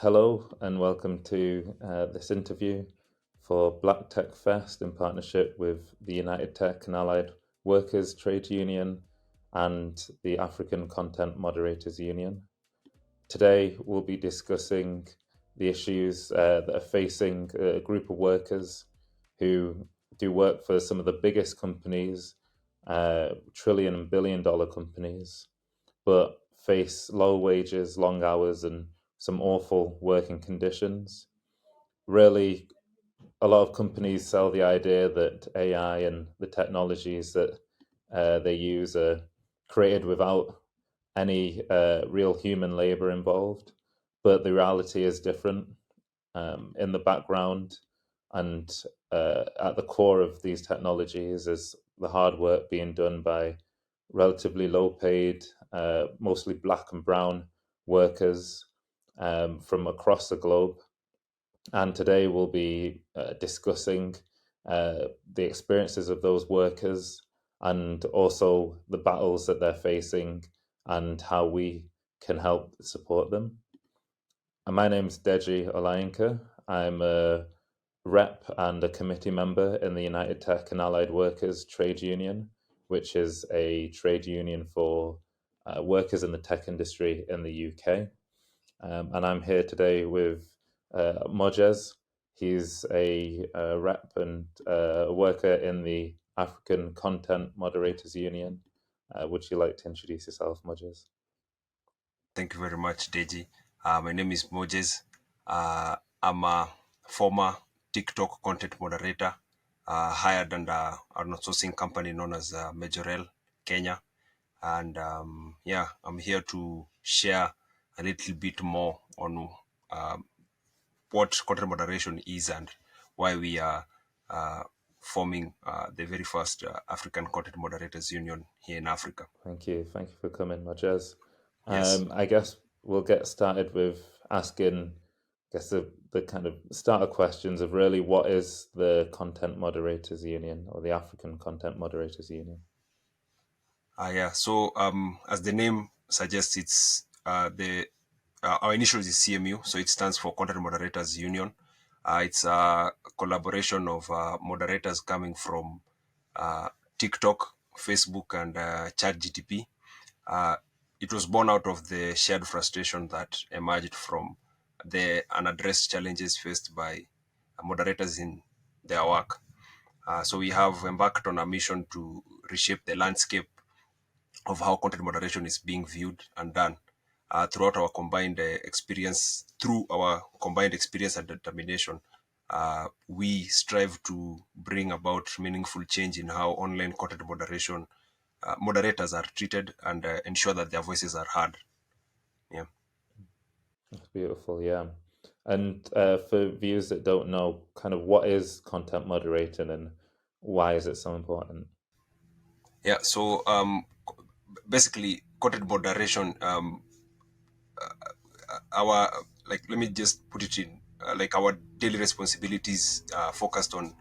Hello and welcome to this interview for Black Tech Fest in partnership with the United Tech and Allied Workers Trade Union and the African Content Moderators Union. Today we'll be discussing the issues that are facing a group of workers who do work for some of the biggest companies, trillion and billion dollar companies, but face low wages, long hours, and some awful working conditions. Really, a lot of companies sell the idea that AI and the technologies that they use are created without any real human labor involved, but the reality is different. In the background and at the core of these technologies is the hard work being done by relatively low paid, mostly black and brown workers from across the globe. And today we'll be discussing the experiences of those workers and also the battles that they're facing and how we can help support them. And my name's Deji Olayinka. I'm a rep and a committee member in the United Tech and Allied Workers Trade Union, which is a trade union for workers in the tech industry in the UK. And I'm here today with Mojez. He's a rep and a worker in the African Content Moderators Union. Would you like to introduce yourself, Mojez? Thank you very much, Deji. My name is Moses. I'm a former TikTok content moderator hired under an outsourcing company known as Majorel Kenya. And I'm here to share a little bit more on what content moderation is and why we are forming the very first African Content Moderators Union here in Africa. Thank you. Thank you for coming, Mojez. Yes. I guess we'll get started with asking, the kind of starter questions of really what is the Content Moderators Union or the African Content Moderators Union? So as the name suggests, it's the our initials is CMU, so it stands for Content Moderators Union. It's a collaboration of moderators coming from TikTok, Facebook, and ChatGTP. It was born out of the shared frustration that emerged from the unaddressed challenges faced by moderators in their work. So we have embarked on a mission to reshape the landscape of how content moderation is being viewed and done throughout our combined experience. Through our combined experience and determination, we strive to bring about meaningful change in how online content moderation moderators are treated and ensure that their voices are heard. Yeah. That's beautiful, yeah. And for viewers that don't know, kind of what is content moderating and why is it so important? Yeah. So basically, content moderation our like let me just put it in like our daily responsibilities focused on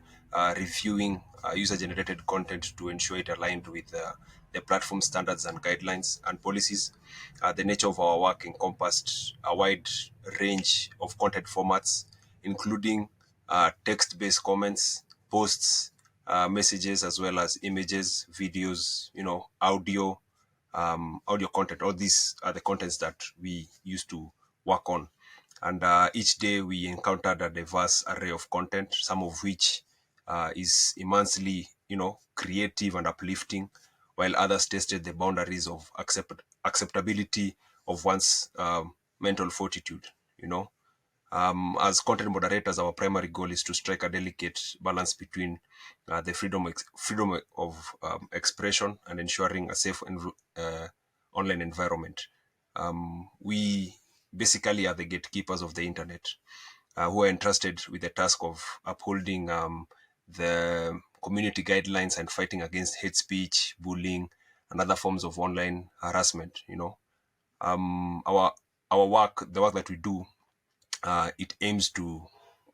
reviewing user generated content to ensure it aligned with the platform standards and guidelines and policies. The nature of our work encompassed a wide range of content formats, including text based comments, posts, messages, as well as images, videos, audio content. All these are the contents that we used to work on. And each day we encountered a diverse array of content, some of which is immensely, creative and uplifting, while others tested the boundaries of acceptability of one's mental fortitude, you know. As content moderators, our primary goal is to strike a delicate balance between the freedom of expression and ensuring a safe online environment. We basically are the gatekeepers of the internet, who are entrusted with the task of upholding the community guidelines and fighting against hate speech, bullying, and other forms of online harassment. Our work, the work that we do, it aims to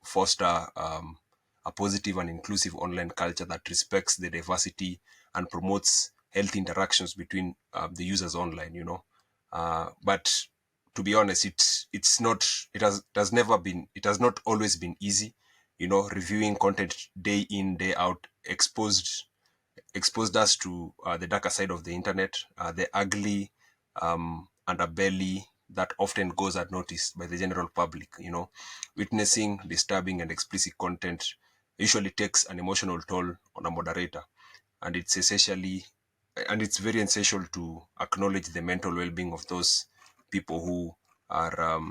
foster a positive and inclusive online culture that respects the diversity and promotes healthy interactions between the users online. But to be honest, it's not. It has not always been easy. Reviewing content day in, day out exposed us to the darker side of the internet, the ugly underbelly that often goes unnoticed by the general public. Witnessing disturbing and explicit content usually takes an emotional toll on a moderator, and it's very essential to acknowledge the mental well-being of those people who are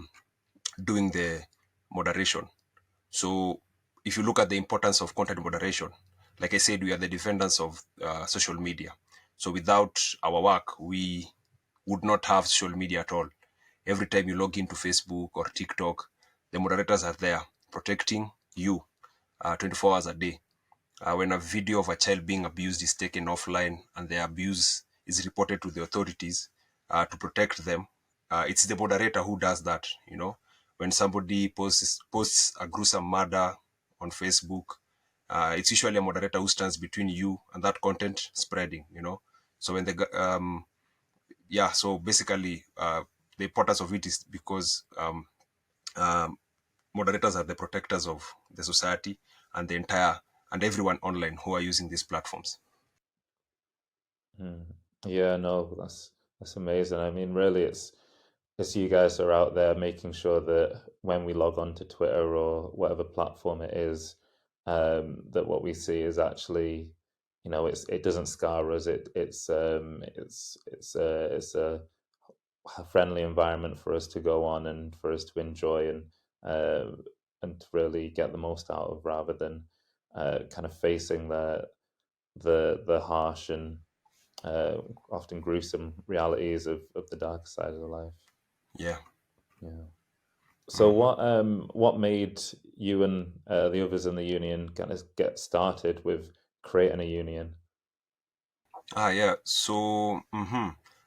doing the moderation. So, if you look at the importance of content moderation, like I said, we are the defenders of social media. So, without our work, we would not have social media at all. Every time you log into Facebook or TikTok, the moderators are there protecting you 24 hours a day. When a video of a child being abused is taken offline and the abuse is reported to the authorities to protect them, it's the moderator who does that. When somebody posts a gruesome murder on Facebook, it's usually a moderator who stands between you and that content spreading. So when so basically, the importance of it is because um, moderators are the protectors of the society and the entire and everyone online who are using these platforms. Mm. Yeah, no, that's amazing. I mean, really, it's you guys are out there making sure that when we log on to Twitter or whatever platform it is, that what we see is actually, it doesn't scar us. It's a friendly environment for us to go on and for us to enjoy uh, and to really get the most out of, rather than kind of facing the harsh and often gruesome realities of the dark side of life. Yeah. Yeah. So Mhm. what made you and the others in the union kind of get started with creating a union? Yeah. So,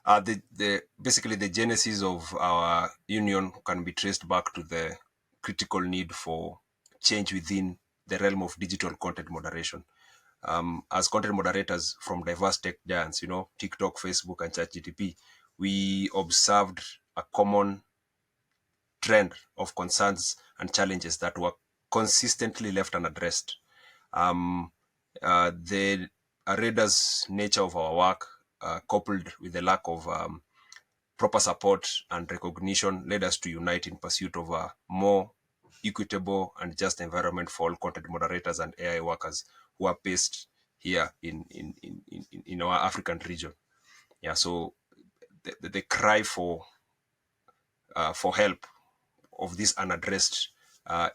the basically the genesis of our union can be traced back to the critical need for change within the realm of digital content moderation. As content moderators from diverse tech giants, TikTok, Facebook, and ChatGTP, we observed a common trend of concerns and challenges that were consistently left unaddressed. Um, the arrears nature of our work, coupled with the lack of proper support and recognition, led us to unite in pursuit of a more equitable and just environment for all content moderators and AI workers who are based here in our African region. Yeah, so the cry for help of these unaddressed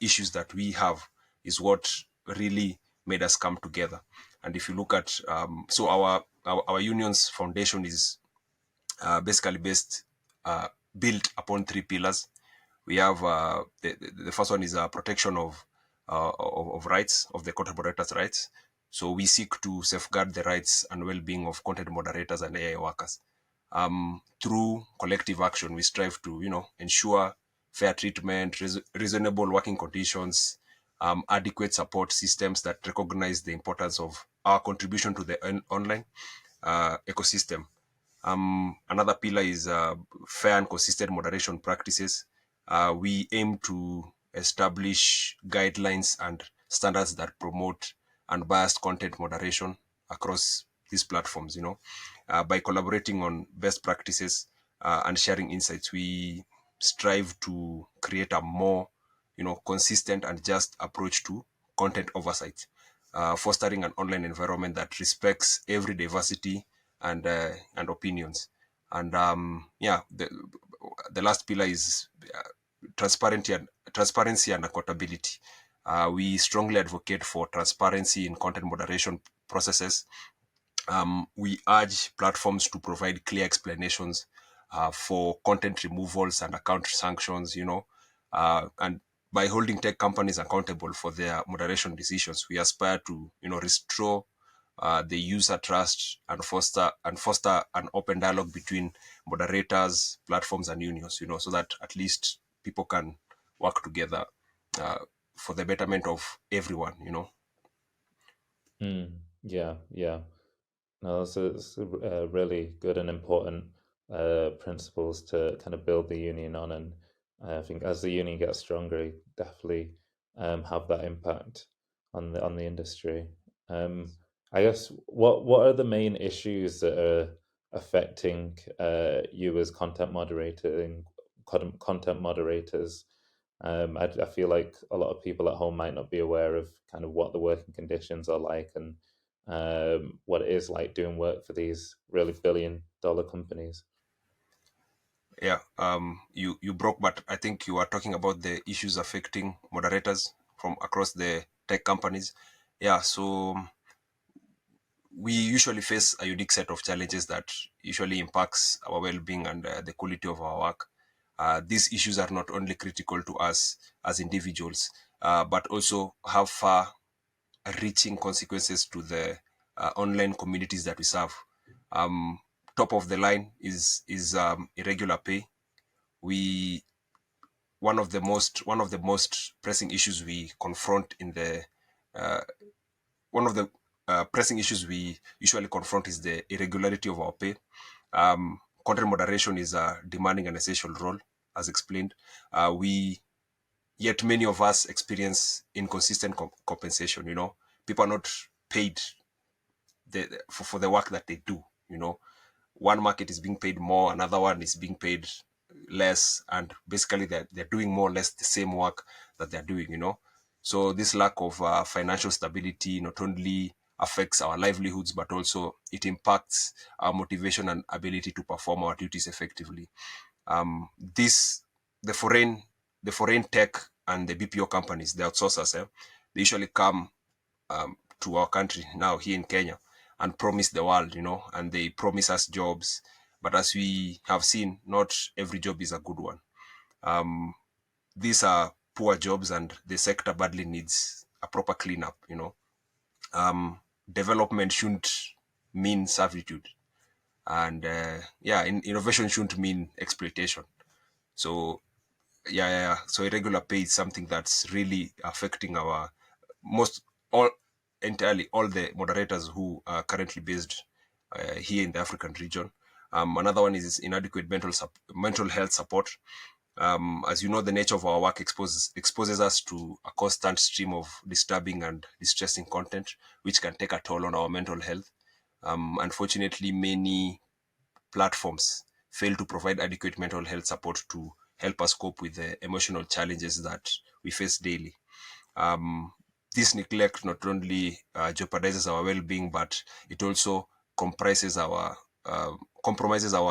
issues that we have is what really made us come together. And if you look at so our union's foundation is basically built upon three pillars. We have the first one is protection of rights of the content moderators' rights. So we seek to safeguard the rights and well-being of content moderators and AI workers. Through collective action, we strive to ensure fair treatment, reasonable working conditions, adequate support systems that recognize the importance of our contribution to the online ecosystem. Another pillar is fair and consistent moderation practices. We aim to establish guidelines and standards that promote unbiased content moderation across these platforms. By collaborating on best practices and sharing insights, we strive to create a more consistent and just approach to content oversight, fostering an online environment that respects every diversity and opinions. And the last pillar is transparency and accountability. We strongly advocate for transparency in content moderation processes. We urge platforms to provide clear explanations for content removals and account sanctions, and by holding tech companies accountable for their moderation decisions, we aspire to, restore the user trust and foster an open dialogue between moderators, platforms, and unions, so that at least people can work together uh, for the betterment of everyone. Mm, yeah, yeah. No, that's a really good and important principles to kind of build the union on. And I think as the union gets stronger, it definitely have that impact on the industry. I guess what are the main issues that are affecting you as content moderators? I feel like a lot of people at home might not be aware of kind of what the working conditions are like and what it is like doing work for these really billion-dollar companies. Yeah, you broke, but I think you are talking about the issues affecting moderators from across the tech companies. Yeah, so we usually face a unique set of challenges that usually impacts our well-being and the quality of our work. These issues are not only critical to us as individuals, but also have far-reaching consequences to the online communities that we serve. Um, Top of the line is irregular pay. We one of the most pressing issues we confront in the one of the pressing issues we usually confront is the irregularity of our pay. Content moderation is a demanding and essential role, as explained. We Yet many of us experience inconsistent compensation. People are not paid for the work that they do. One market is being paid more, another one is being paid less, and basically they're doing more or less the same work that they're doing. So this lack of financial stability not only affects our livelihoods, but also it impacts our motivation and ability to perform our duties effectively. This the foreign tech and the BPO companies, the outsourcers, they usually come to our country now here in Kenya and promise the world, and they promise us jobs. But as we have seen, not every job is a good one. These are poor jobs, and the sector badly needs a proper cleanup. Development shouldn't mean servitude, and innovation shouldn't mean exploitation. So yeah. So irregular pay is something that's really affecting our most all entirely all the moderators who are currently based here in the African region. Another one is inadequate mental health support. As you know, the nature of our work exposes us to a constant stream of disturbing and distressing content, which can take a toll on our mental health. Unfortunately, many platforms fail to provide adequate mental health support to help us cope with the emotional challenges that we face daily. Um, this neglect not only jeopardizes our well-being, but it also compromises our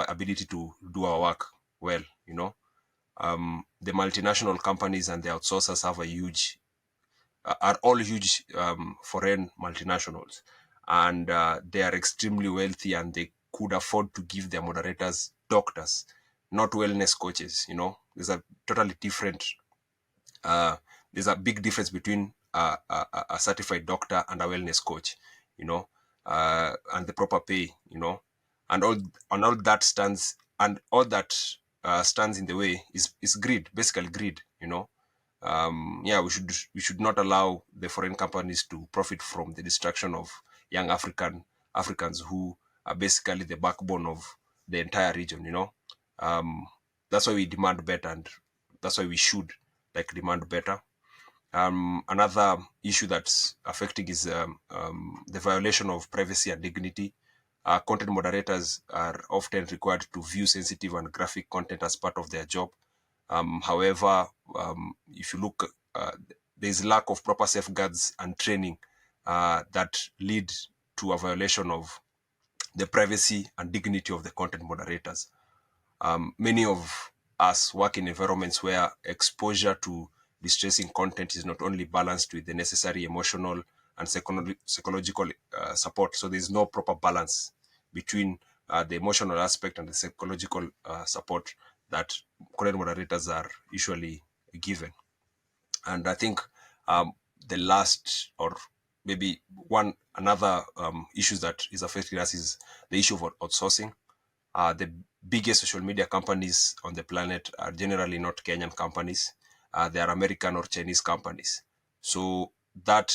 ability to do our work well. The multinational companies and the outsourcers are all huge foreign multinationals, and they are extremely wealthy, and they could afford to give their moderators doctors, not wellness coaches. There's a totally different uh, there's a big difference between a certified doctor and a wellness coach, and the proper pay, and all that stands in the way is greed, basically greed. Yeah, we should not allow the foreign companies to profit from the destruction of young Africans who are basically the backbone of the entire region. Um, that's why we demand better, and that's why we should demand better. Another issue that's affecting is the violation of privacy and dignity. Content moderators are often required to view sensitive and graphic content as part of their job. However, if you look, there's lack of proper safeguards and training that lead to a violation of the privacy and dignity of the content moderators. Many of us work in environments where exposure to distressing content is not only balanced with the necessary emotional and psychological support. So there's no proper balance between the emotional aspect and the psychological support that content moderators are usually given. And I think the last, or maybe one another issues that is affecting us is the issue of outsourcing. The biggest social media companies on the planet are generally not Kenyan companies. They are American or Chinese companies. So that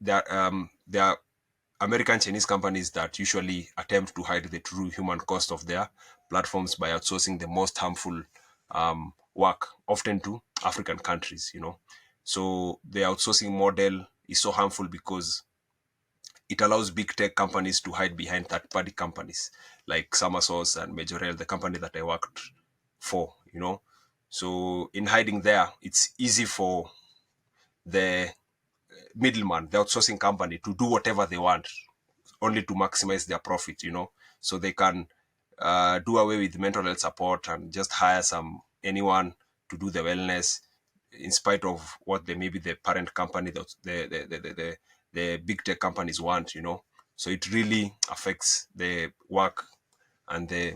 they are American Chinese companies that usually attempt to hide the true human cost of their platforms by outsourcing the most harmful work, often to African countries, you know. So the outsourcing model is so harmful because it allows big tech companies to hide behind third-party companies like Summersource and Majorel, the company that I worked for, you know. So in hiding there, it's easy for the middleman, the outsourcing company, to do whatever they want, only to maximize their profit, you know. So they can do away with mental health support and just hire anyone to do the wellness, in spite of what the maybe the parent company, the big tech companies want, you know. So it really affects the work and the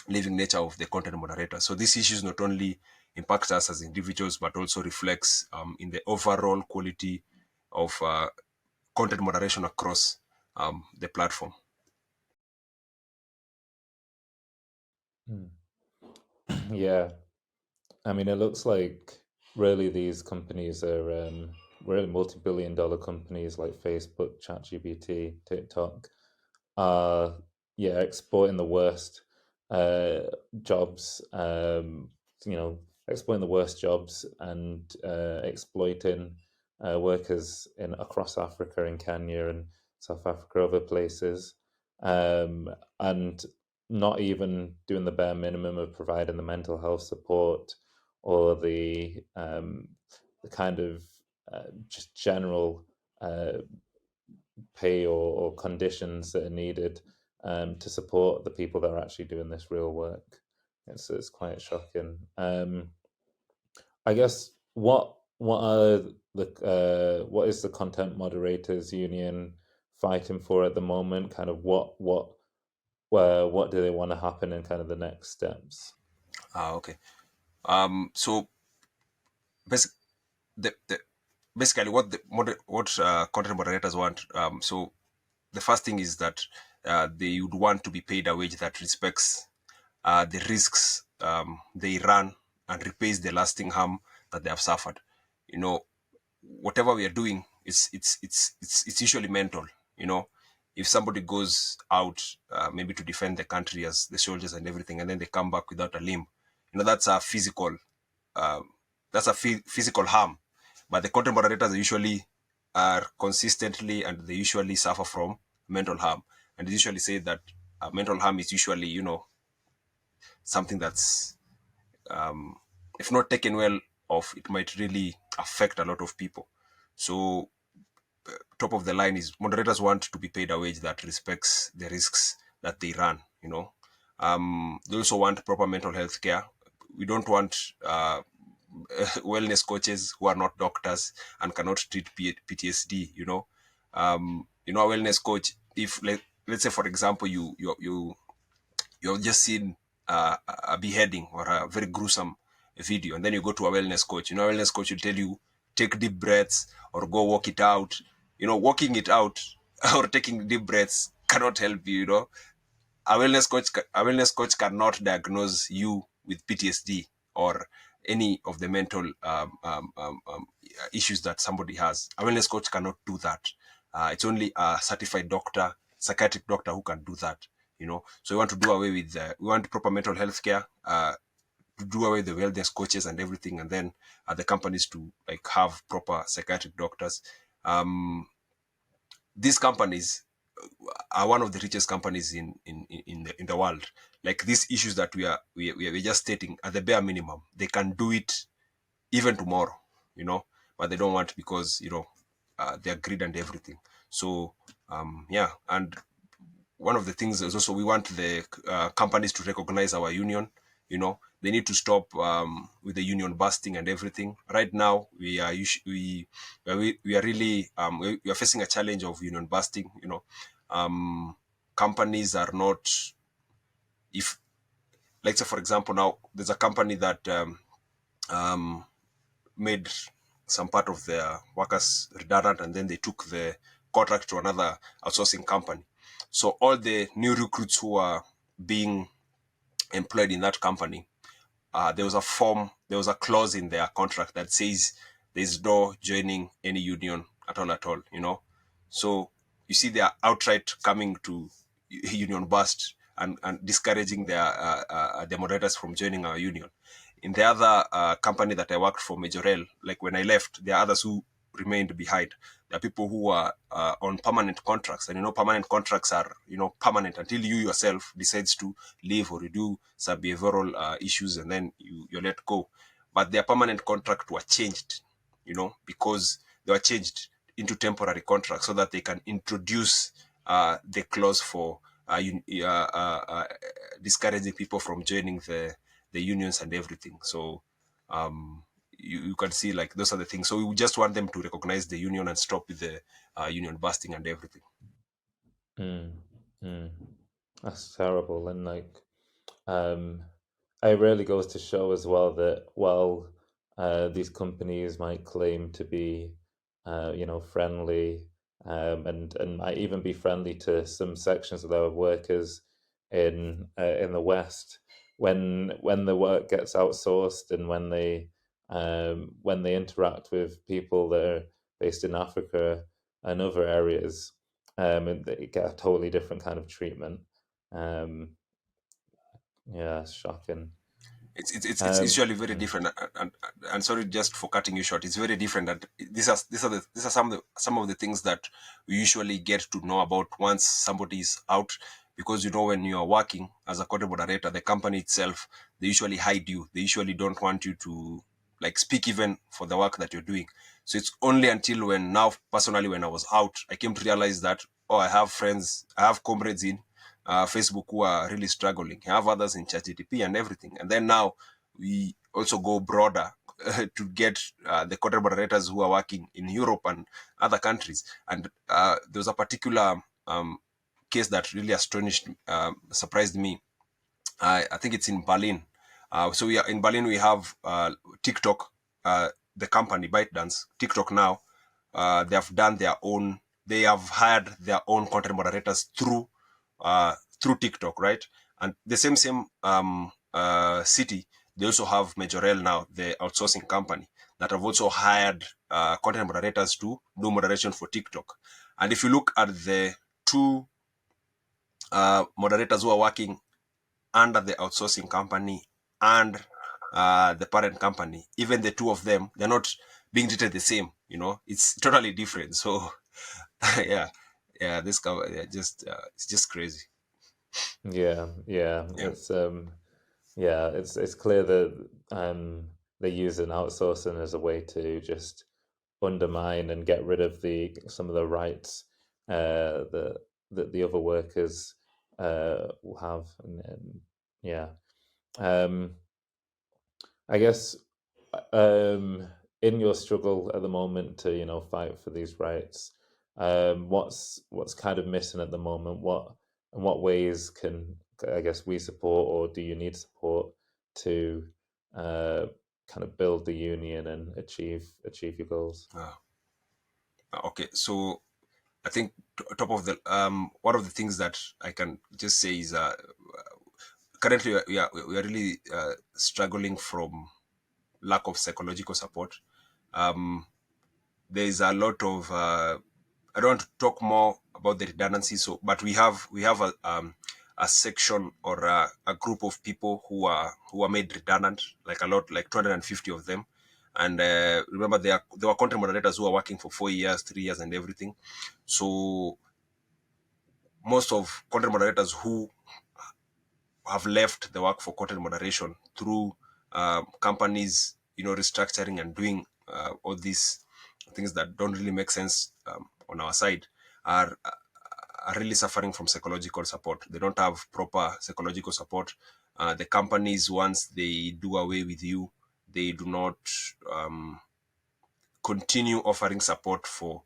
living nature of the content moderator. So these issues not only impact us as individuals, but also reflects in the overall quality of content moderation across the platform. Mm. Yeah, I mean, it looks like really these companies are really multi-billion-dollar companies like Facebook, ChatGPT, TikTok are exporting the worst uh, jobs, exploiting the worst jobs and exploiting workers in across Africa, in Kenya and South Africa, other places, and not even doing the bare minimum of providing the mental health support or the kind of just general uh, pay or conditions that are needed to support the people that are actually doing this real work. It's quite shocking. I guess what are what is the Content Moderators Union fighting for at the moment? Kind of what do they want to happen in kind of the next steps? Okay. So basic, the basically what content moderators want. So the first thing is that they would want to be paid a wage that respects the risks they run and repays the lasting harm that they have suffered. You know, whatever we are doing, it's usually mental. You know, if somebody goes out maybe to defend the country as the soldiers and everything, and then they come back without a limb, you know, that's a um, physical harm. But the content moderators usually are consistently, and they usually suffer from mental harm, and they usually say that mental harm is usually, you know, something that's if not taken well of, it might really affect a lot of people. So top of the line is moderators want to be paid a wage that respects the risks that they run, you know. They also want proper mental health care. We don't want wellness coaches who are not doctors and cannot treat PTSD, you know. You know, a wellness coach, if let's say for example you've just seen a beheading or a very gruesome video, and then you go to a wellness coach. You know, a wellness coach will tell you, take deep breaths or go walk it out. You know, walking it out or taking deep breaths cannot help you. You know, a wellness coach cannot diagnose you with PTSD or any of the mental issues that somebody has. A wellness coach cannot do that. It's only a certified doctor, psychiatric doctor, who can do that. You know, so we want to do away with we want proper mental health care. To do away with the wellness coaches and everything, and then the companies to like have proper psychiatric doctors. These companies are one of the richest companies in the world. Like these issues that we're just stating at the bare minimum, they can do it even tomorrow, you know, but they don't want, because you know their greed and everything. So yeah, and one of the things is also we want the companies to recognize our union. You know, they need to stop with the union busting and everything. Right now, we are really we are facing a challenge of union busting. You know, companies are not, if like say for example now there's a company that made some part of their workers redundant, and then they took the contract to another outsourcing company. So all the new recruits who are being employed in that company, there was a clause in their contract that says there's no joining any union at all, you know. So you see they are outright coming to union bust and discouraging their moderators from joining our union. In the other company that I worked for, Majorel, like when I left, there are others who remained behind. There are people who are on permanent contracts, and permanent contracts are permanent until you yourself decides to leave or you do some behavioral issues, and then you're let go. But their permanent contract were changed, because they were changed into temporary contracts so that they can introduce the clause for discouraging people from joining the unions and everything. So you can see, like, those are the things. So we just want them to recognize the union and stop with the union busting and everything. Mm, mm. That's terrible. And like, um, it really goes to show as well that while these companies might claim to be, friendly, and might even be friendly to some sections of their workers in the West, when the work gets outsourced and when they interact with people that are based in Africa and other areas, and they get a totally different kind of treatment. Um, yeah, it's shocking. It's Um, usually very different, and sorry just for cutting you short. It's very different, and these are some of the things that we usually get to know about once somebody is out, because when you are working as a content moderator, the company itself, they usually hide you. They usually don't want you to, like, speak even for the work that you're doing. So it's only until when, now personally, when I was out, I came to realize that, oh, I have friends, I have comrades in Facebook who are really struggling. I have others in ChatGTP and everything. And then now we also go broader to get the content moderators who are working in Europe and other countries. And there was a particular case that really astonished, surprised me. I think it's in Berlin. So we are in Berlin. We have TikTok, the company ByteDance. TikTok now, they have done their own. They have hired their own content moderators through TikTok, right? And the same city, they also have Majorel now, the outsourcing company, that have also hired content moderators to do moderation for TikTok. And if you look at the two moderators who are working under the outsourcing company and the parent company, even the two of them, they're not being treated the same. It's totally different. So yeah, yeah, this guy, yeah, just it's just crazy. yeah, yeah, Yeah. it's clear that they use an outsourcing as a way to just undermine and get rid of some of the rights that the other workers will have, and yeah. Um, I guess in your struggle at the moment to fight for these rights, what's kind of missing at the moment? What ways can I guess we support, or do you need support to uh, kind of build the union and achieve your goals? Okay, so I think top of the one of the things that I can just say is currently we are really struggling from lack of psychological support. There is a lot of I don't want to talk more about the redundancy, but we have a section or a group of people who are made redundant, like a lot, like 250 of them. And remember, there were content moderators who are working for 4 years, 3 years, and everything. So most of content moderators who have left the work for content moderation through companies, restructuring and doing all these things that don't really make sense on our side, are really suffering from psychological support. They don't have proper psychological support. The companies, once they do away with you, they do not continue offering support for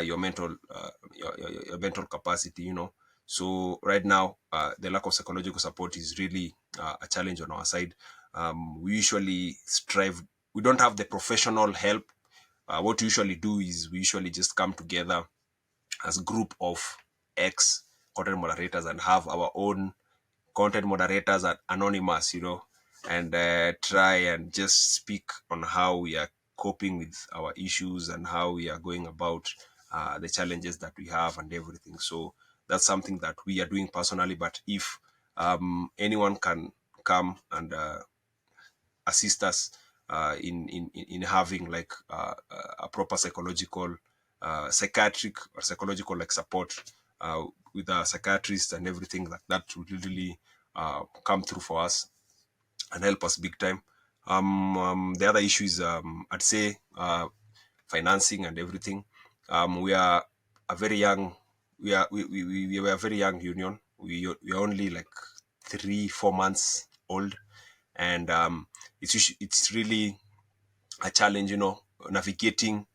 your mental capacity. So right now, the lack of psychological support is really a challenge on our side. We usually strive. We don't have the professional help. What we usually do is we usually just come together as a group of ex content moderators and have our own content moderators are anonymous, and try and just speak on how we are coping with our issues and how we are going about the challenges that we have and everything. So that's something that we are doing personally. But if anyone can come and assist us in having like a proper psychological, psychiatric or psychological like support with a psychiatrist and everything, that would really come through for us and help us big time. The other issue is, I'd say, financing and everything. We are a very young, we were a very young union. We are only like 3 4 months old, and it's really a challenge, navigating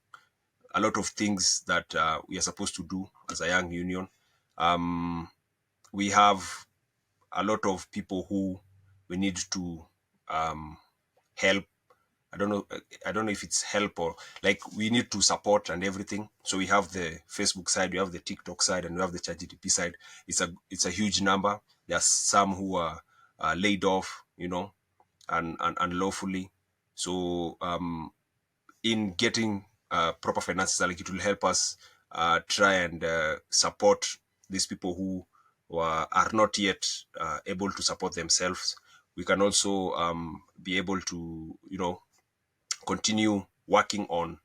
a lot of things that we are supposed to do as a young union. We have a lot of people who we need to help. I don't know if it's help or like we need to support and everything. So we have the Facebook side, we have the TikTok side, and we have the ChatGPT side. It's a huge number. There are some who are laid off, and unlawfully. So in getting proper finances, like it will help us try and support these people who are not yet able to support themselves. We can also be able to, continue working on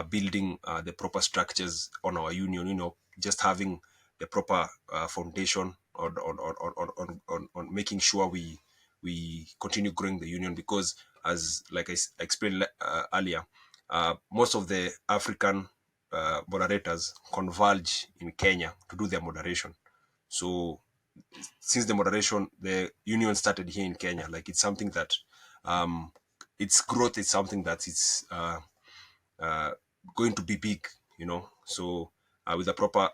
building the proper structures on our union. Just having the proper foundation on making sure we continue growing the union, because as like I explained earlier, most of the African moderators converge in Kenya to do their moderation. So since the union started here in Kenya, like it's something that its growth is something that it's going to be big, So with the proper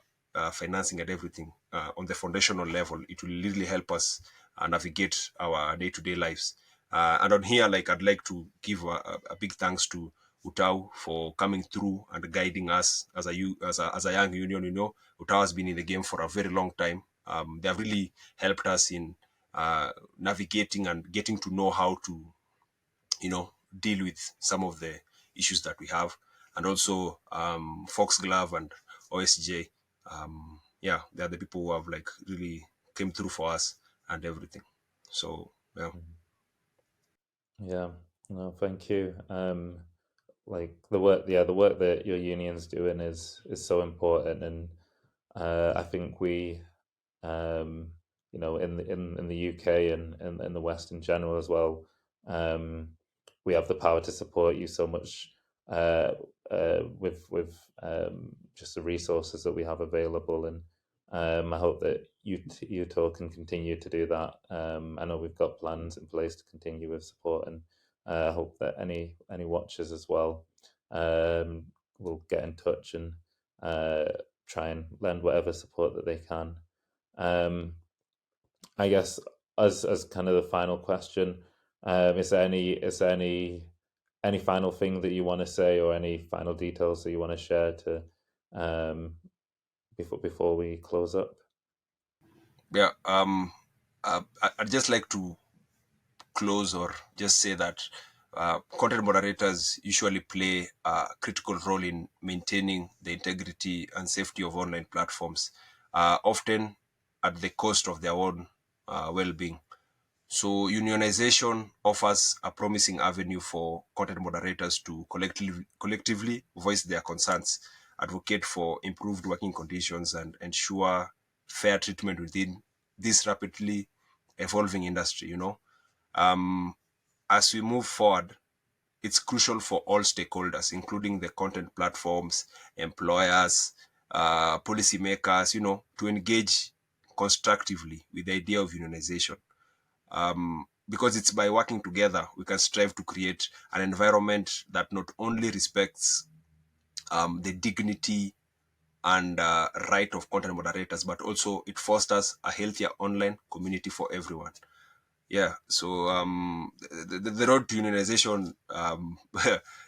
financing and everything on the foundational level, it will really help us navigate our day-to-day lives. And on here, like I'd like to give a big thanks to Utau for coming through and guiding us as a young union. Utau has been in the game for a very long time. They have really helped us in navigating and getting to know how to deal with some of the issues that we have. And also Foxglove and OSJ, yeah, they're the people who have like really came through for us and everything. So yeah. Yeah, no, thank you. Like the work, yeah, the work that your union's doing is so important, and I think we, um, in the UK and in the West in general as well, um, we have the power to support you so much with just the resources that we have available, and I hope that you two can continue to do that. I know we've got plans in place to continue with support, and I hope that any watchers as well will get in touch and try and lend whatever support that they can. Um, I guess as kind of the final question, is there any final thing that you want to say, or any final details that you want to share to um, before we close up? Yeah. I'd just like to close or just say that content moderators usually play a critical role in maintaining the integrity and safety of online platforms, often at the cost of their own well-being. So unionization offers a promising avenue for content moderators to collectively voice their concerns, advocate for improved working conditions, and ensure fair treatment within this rapidly evolving industry. As we move forward, it's crucial for all stakeholders, including the content platforms, employers, policymakers, to engage constructively with the idea of unionization. Because it's by working together we can strive to create an environment that not only respects the dignity and right of content moderators, but also it fosters a healthier online community for everyone. Yeah, so the road to unionization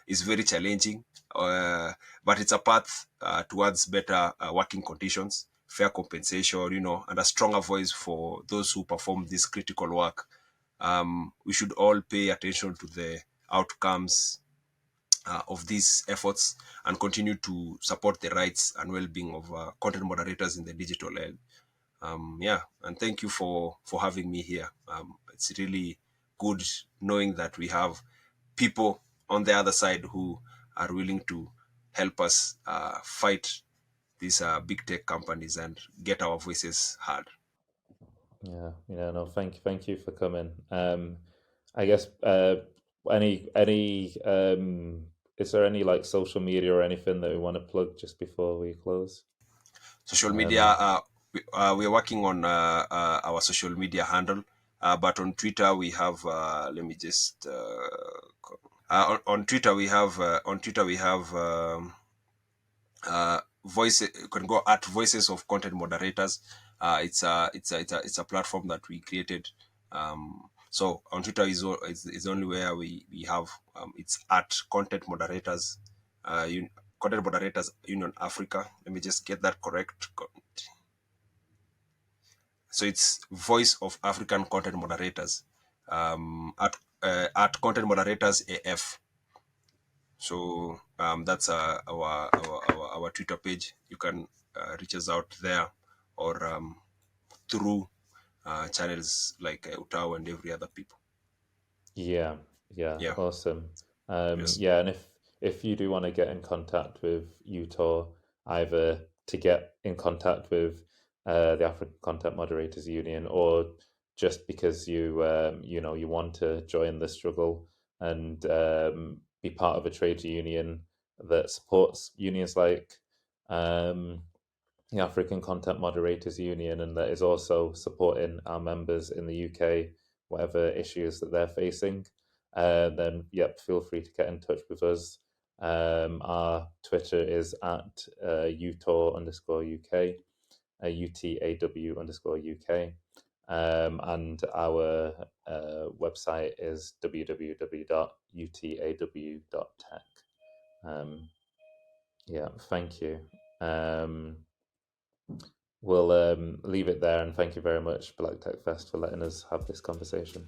is very challenging, but it's a path towards better working conditions, fair compensation, and a stronger voice for those who perform this critical work. We should all pay attention to the outcomes of these efforts and continue to support the rights and well-being of content moderators in the digital age. Yeah, and thank you for having me here. It's really good knowing that we have people on the other side who are willing to help us fight these big tech companies and get our voices heard. Yeah, no, thank you for coming. I guess any is there any like social media or anything that we want to plug just before we close? Social media, Um, we are working on our social media handle, but on Twitter we have. Let me just. On Twitter we have. Voice, you can go at Voices of Content Moderators. It's a platform that we created. So on Twitter is only where we have, it's at Content Moderators, Content Moderators Union Africa. Let me just get that correct. So it's Voice of African Content Moderators, at Content Moderators AF. So that's our Twitter page. You can reach us out there, or through channels like Utao and every other people. Yeah, yeah, Yeah. awesome. Yes. Yeah, and if you do want to get in contact with UTOR, either to get in contact with the African Content Moderators Union, or just because you know you want to join the struggle and be part of a trade union that supports unions like um, the African Content Moderators Union, and that is also supporting our members in the UK, whatever issues that they're facing, then yep, feel free to get in touch with us. Our Twitter is at UTAW underscore UK, UTAW underscore UK. And our website is www.utaw.tech. Yeah, thank you. We'll leave it there, and thank you very much, Black Tech Fest, for letting us have this conversation.